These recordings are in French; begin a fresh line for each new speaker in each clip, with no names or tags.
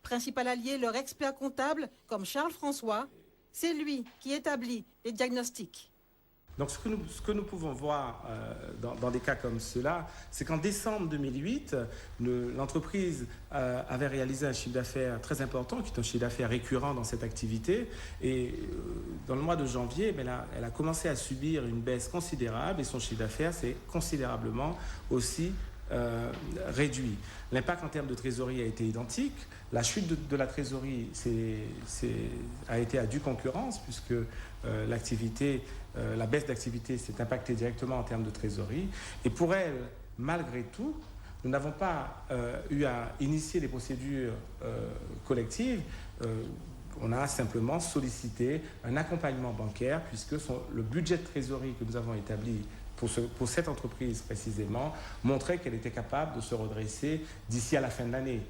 Principal allié, leur expert comptable, comme Charles François, c'est lui qui établit les diagnostics.
Donc ce que nous pouvons voir dans des cas comme cela, c'est qu'en décembre 2008, l'entreprise avait réalisé un chiffre d'affaires très important, qui est un chiffre d'affaires récurrent dans cette activité. Et dans le mois de janvier, elle a commencé à subir une baisse considérable et son chiffre d'affaires s'est considérablement aussi réduit. L'impact en termes de trésorerie a été identique. La chute de la trésorerie a été à due concurrence puisque la baisse d'activité s'est impactée directement en termes de trésorerie. Et pour elle, malgré tout, nous n'avons pas eu à initier des procédures collectives. On a simplement sollicité un accompagnement bancaire puisque le budget de trésorerie que nous avons établi pour cette entreprise précisément montrait qu'elle était capable de se redresser d'ici à la fin de l'année.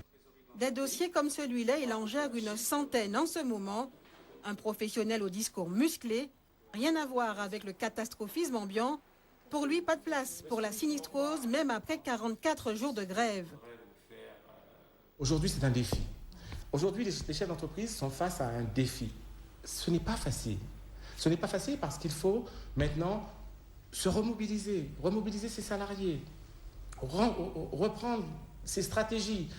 Des dossiers comme celui-là, il en gère une centaine en ce moment. Un professionnel au discours musclé, rien à voir avec le catastrophisme ambiant. Pour lui, pas de place pour la sinistrose, même après 44 jours de grève.
Aujourd'hui, c'est un défi. Aujourd'hui, les chefs d'entreprise sont face à un défi. Ce n'est pas facile. Ce n'est pas facile parce qu'il faut maintenant se remobiliser ses salariés, reprendre ses stratégies.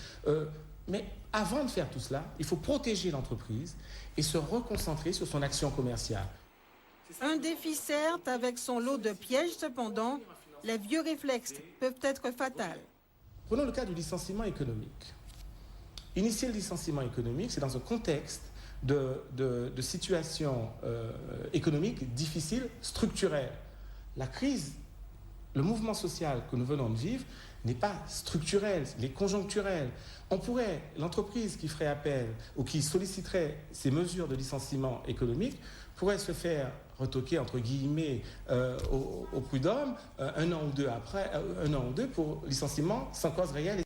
Mais avant de faire tout cela, il faut protéger l'entreprise et se reconcentrer sur son action commerciale.
Un défi certes, avec son lot de pièges cependant, les vieux réflexes peuvent être fatals.
Prenons le cas du licenciement économique. Initier le licenciement économique, c'est dans un contexte de situation économique difficile, structurelle. La crise, le mouvement social que nous venons de vivre n'est pas structurel, il est conjoncturel. L'entreprise qui ferait appel ou qui solliciterait ces mesures de licenciement économique pourrait se faire retoquer, entre guillemets, au prud'homme un an ou deux pour licenciement sans cause réelle.